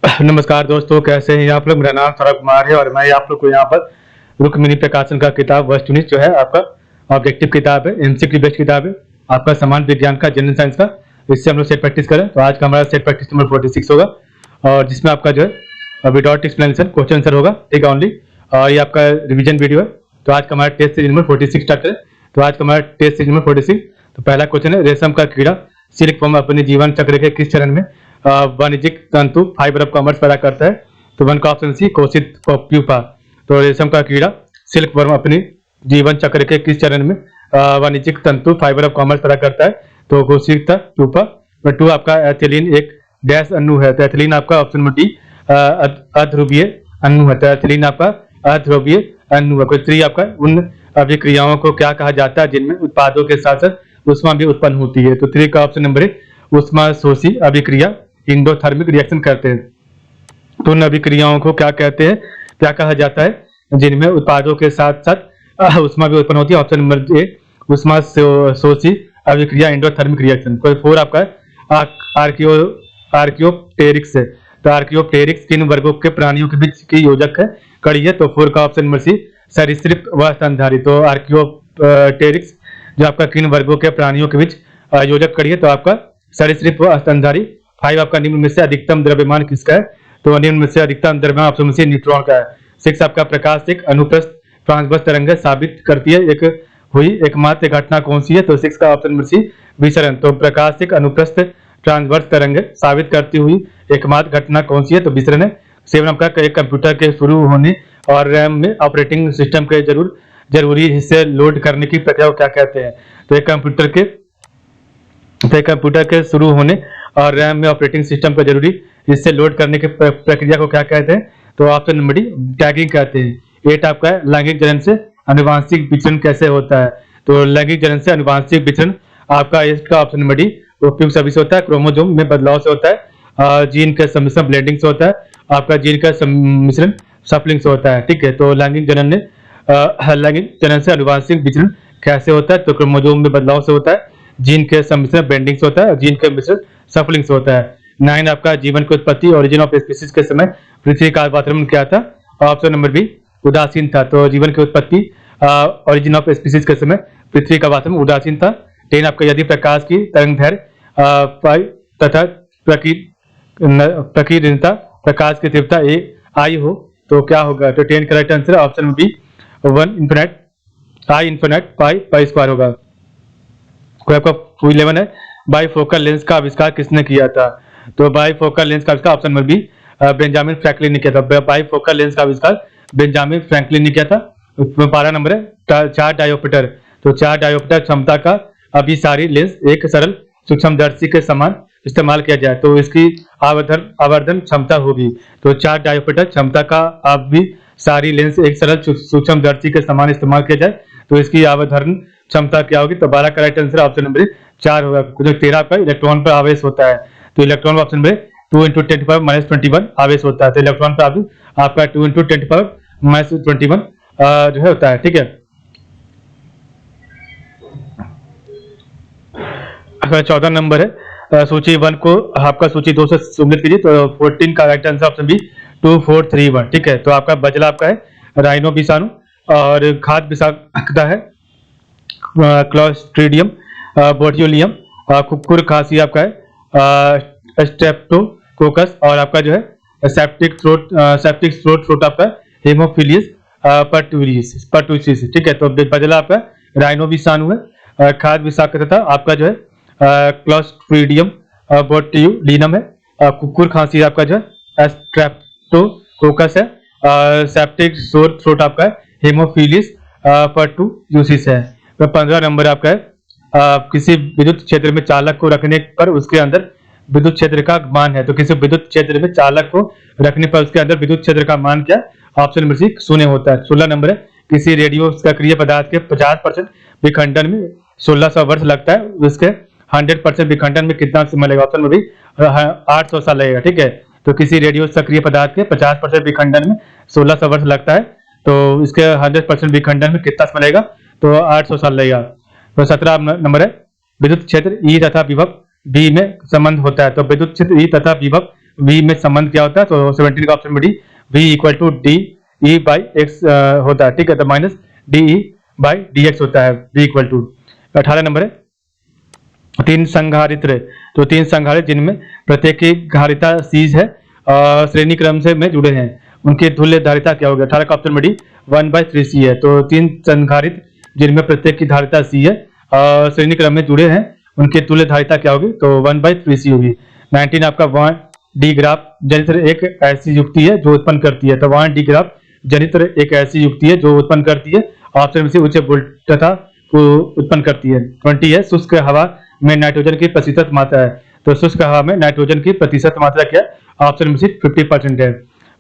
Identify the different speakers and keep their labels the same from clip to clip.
Speaker 1: नमस्कार दोस्तों, कैसे हैं आप लोग। मेरा नाम सौरभ कुमार है और मैं आप लोग को यहाँ पर रुक्मिणी प्रकाशन का किताब वस्तुनिष्ठ जो है आपका ऑब्जेक्टिव किताब है, एमसीक्यू बेस्ड किताब है आपका समाज विज्ञान का, जनरल साइंस का। इससे हम लोग सेट प्रैक्टिस करें तो आज का हमारा सेट प्रैक्टिस नंबर 46 होगा और जिसमें आपका जो है विदाउट एक्सप्लेनेशन क्वेश्चन आंसर होगा, ठीक है, ओनली। और ये आपका रिविजन वीडियो है। तो आज का हमारा टेस्ट सीरीज नंबर 46 स्टार्ट करें। तो आज का हमारा टेस्ट सीरीज नंबर 46। तो पहला क्वेश्चन है, रेशम का कीड़ा सिल्क वर्म अपने जीवन चक्र के किस चरण में वाणिज्यिक तंतु फाइबर ऑफ कॉमर्स पैदा करता है। तो वन का ऑप्शन सी, कोशित प्यूपा। तो रेशम का कीड़ा सिल्क वर्म अपने जीवन चक्र के किस चरण में वाणिज्यिक तंतु फाइबर ऑफ कॉमर्स पैदा करता है। तो कोशित प्यूपा। नंबर 2 आपका एथिलीन एक डैश अणु है। तो एथिलीन आपका ऑप्शन नंबर डी अध्रुवीय अणु है। तो एथिलीन आपका अध्रुवीय अणु है। 3 आपका उन अभिक्रियाओं को क्या कहा जाता है जिनमें उत्पादों के साथ साथ उष्मा भी उत्पन्न होती है। तो 3 का ऑप्शन नंबर है उष्मा शोषी अभिक्रिया, इंडोथर्मिक रिएक्शन करते हैं। तो उन अभिक्रियाओं को क्या कहते हैं, क्या कहा जाता है जिनमें उत्पादों के साथ साथ उष्मा भी उत्पन्न होती है। ऑप्शन नंबर ए उष्मा शोषी अभिक्रिया, इंडोथर्मिक रिएक्शन। 4 आपका आर्कियोप्टेरिक्स है। तो आर्कियोप्टेरिक्स किन वर्गों के प्राणियों के बीच की योजक है कड़ी है। तो 4 का ऑप्शन नंबर सी, सरीसृप व स्तनधारी। तो आर्कियोप्टेरिक्स जो आपका किन वर्गों के प्राणियों के बीच योजक कड़ी है। तो आपका सरीसृप व स्तनधारी। 5 आपका निम्न में से अधिकतम द्रव्यमान किसका है। तो निम्न में से अधिकतम द्रव्यमान ऑप्शन सी न्यूट्रॉन का है। 6 आपका प्रकाश एक अनुप्रस्थ ट्रांसवर्स तरंग साबित करती है एक हुई एकमात्र घटना कौन सी है। तो 6 का ऑप्शन नंबर सी विसरण। तो प्रकाश एक अनुप्रस्थ ट्रांसवर्स तरंग साबित करती हुई एकमात्र घटना कौन सी है। तो विसरण है। 7 आपका एक कंप्यूटर के शुरू होने और रैम में ऑपरेटिंग सिस्टम के जरूरी हिस्से लोड करने की प्रक्रिया को क्या कहते हैं। तो एक कंप्यूटर के शुरू होने और रैम में ऑपरेटिंग सिस्टम का जरूरी हिस्से लोड करने की प्रक्रिया को क्या कहते हैं। तो ऑप्शन नंबर डी टैगिंग कहते हैं। 8 आपका है लैंगिक जनन से अनुवांशिक विचरण कैसे होता है। तो लैंगिक जनन से अनुवांशिक विचरण आपका इसका ऑप्शन नंबर डी उपयुक्त सभी से होता है, क्रोमोसोम में बदलाव से होता है, जीन का सम्मिश्रण ब्लेंडिंग से होता है, आपका जीन का सम्मिश्रण सफलिंग से होता है, ठीक है। तो लैंगिक जनन से अनुवांशिक विचरण कैसे होता है। तो क्रोमोसोम में बदलाव से होता है, जीन के सम्मिश्रण बेंडिंग से होता है, जीन के मिश्रण सफलिंग से होता है। 9 आपका जीवन की उत्पत्ति ओरिजिन ऑफ स्पीसीज के समय पृथ्वी का वातावरण क्या था। ऑप्शन नंबर बी उदासीन था। तो जीवन की उत्पत्ति ओरिजिन ऑफ स्पीसीज के समय पृथ्वी का वातावरण उदासीन था। 10 आपका यदि प्रकाश की तरंग दैर्घ्य पाई तथा प्रकीर्णता प्रकाश की तीव्रता ए आई हो तो क्या होगा। तो 10 correct answer option B 1 infinite i infinite pi square होगा। कोई आपका 11 है, बाईफोकल लेंस का आविष्कार किसने किया था। तो बाईफोकल लेंस का आविष्कार option number B Benjamin Franklin ने किया था। बाईफोकल लेंस का आविष्कार बेंजामिन फ्रैंकलिन ने किया था। 12 नंबर है 4 डायोप्टर। तो 4 डायोप्टर क्षमता का अभिसारी लेंस एक सरल सूक्ष्मदर्शी के समान इस्तेमाल किया जाए तो इसकी आवर्धन क्षमता होगी। तो 4 डायोप्टर क्षमता का अभिसारी लेंस एक सरल सूक्ष्मदर्शी के समान इस्तेमाल किया जाए तो इसकी आवर्धन क्षमता क्या होगी। तो 12 करेक्ट आंसर ऑप्शन नंबर 4 होगा। 13 का इलेक्ट्रॉन पर आवेश होता है। तो इलेक्ट्रॉन ऑप्शन में 2 × 10⁻21 आवेश होता है। तो इलेक्ट्रॉन पर आपका 2 × 10⁻21 जो है होता है, ठीक है। अगर 14 नंबर है सूची 1 को आपका सूची 2 से सम्मिलित कीजिए। तो 14 का राइट आंसर ऑप्शन बी 2431, ठीक है। तो आपका बचला आपका है राइनो विषाणु और खाद्य विषाक्तता है क्लोस्ट्रीडियम बोट्यूलियम, कुकुर खांसी आपका है स्ट्रेप्टोकोकस और आपका जो है सेप्टिक थ्रोट आपका हेमोफिलियस पर्टुसिस, ठीक है। तो बदला आपका राइनो विषाणु है, खाद्य विषाक्तता आपका जो है क्लोस्ट्रीडियम बोट्यूलिनम है, कुकुर खांसी आपका जो है स्ट्रेप्टोकोकस है, सेप्टिक थ्रोट आपका है हेमोफिलियस पर्टुसिस है। 15 नंबर आपका है किसी विद्युत क्षेत्र में चालक को रखने पर उसके अंदर विद्युत क्षेत्र का मान है। तो किसी विद्युत क्षेत्र में चालक को रखने पर उसके अंदर विद्युत क्षेत्र का मान क्या, ऑप्शन नंबर सी 0 होता है। 16 नंबर है किसी रेडियो सक्रिय पदार्थ के 50% विखंडन में 1600 वर्ष लगता है, उसके 100% विखंडन में कितना समय लगेगा। ऑप्शन नंबर बी 800 साल लगेगा, ठीक है। तो किसी रेडियो सक्रिय पदार्थ के 50% विखंडन में 1600 वर्ष लगता है तो इसके 100% विखंडन में कितना समय लगेगा। तो 800 साल लगेगा। तो 17 नंबर है विद्युत क्षेत्र ई तथा विभव बी में संबंध होता है। तो विद्युत क्षेत्र ई तथा विभव वी में संबंध क्या होता है, तो 17 का ऑप्शन में D, V equal to D E by X होता है, ठीक है, तो minus D E by D X होता है, वी इक्वल टू। 18 नंबर है तीन संघारित्र, तो तीन संघारित्र जिनमें प्रत्येक की धारिता सीज है श्रेणी क्रम से में जुड़े हैं, उनकी तुल्य धारिता क्या होगी। 18 का ऑप्शन में डी 1/3c है, तो तीन संघारित्र जिनमें प्रत्येक की धारिता सी है श्रेणी क्रम में जुड़े हैं, उनकी तुल्य धारिता क्या होगी, तो 1/3c होगी। 19 आपका वॉन डी ग्राफ जनित एक ऐसी युक्ति है जो उत्पन्न करती है, तो वॉन डी ग्राफ जनित एक ऐसी युक्ति है जो उत्पन्न करती है ऑप्शन में से उच्च वोल्टता को उत्पन्न करती है। 20 है शुष्क हवा में नाइट्रोजन की प्रतिशत मात्रा है, तो शुष्क हवा में नाइट्रोजन की प्रतिशत मात्रा क्या है, ऑप्शन में से 50% है।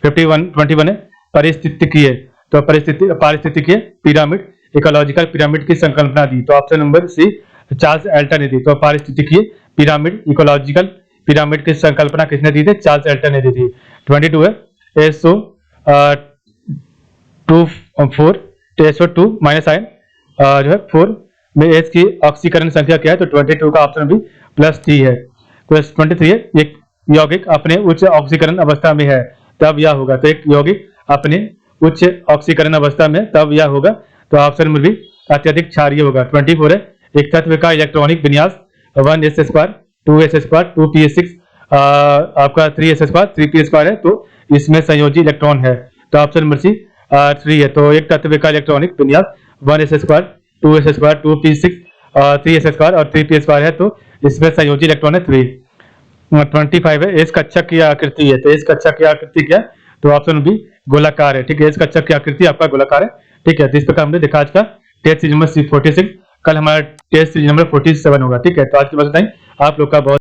Speaker 1: 21 है पारिस्थितिकीय, तो पारिस्थितिकीय पिरामिड इकोलॉजिकल पिरामिड की संकल्पना दी, तो option number C Charles Elton ने दी। तो पारिस्थितिकीय पिरामिड इकोलॉजिकल पिरामिड की संकल्पना किसने दी थी, चार्ल्स एल्टन ने दी थी। 22 है SO2 माइनस आयन जो है 4 में एच की ऑक्सीकरण संख्या क्या है, तो 22 का ऑप्शन भी +3 है। 23 है एक यौगिक अपने उच्च ऑक्सीकरण अवस्था में है तब यह होगा, तो एक यौगिक अपने उच्च ऑक्सीकरण अवस्था में तब यह होगा, तो ऑप्शन में भी अत्यधिक क्षारीय होगा। 24 है एक तत्व का इलेक्ट्रॉनिक विन्यास 1s² 2s² 2p6 आपका 3s² 3p² है, तो इसमें संयोजी इलेक्ट्रॉन है, तो ऑप्शन नंबर सी 3 है। तो एक तत्व का इलेक्ट्रॉनिक विन्यास 1s² 2s² 2p6 3s² और 3p² है, तो इसमें संयोजी इलेक्ट्रॉन है 3। 25 है एस कक्षक की आकृति है, तो एस कक्षक की आकृति क्या है, तो ऑप्शन बी गोलाकार है, ठीक है, एस कक्षक की आकृति आपका गोलाकार है, ठीक है। तो इस प्रकार हमने देखा आज का टेस्ट सीरीज नंबर 46, कल हमारा टेस्ट सीरीज नंबर 47 होगा, ठीक है। तो आज की बात बताएं आप लोग का बहुत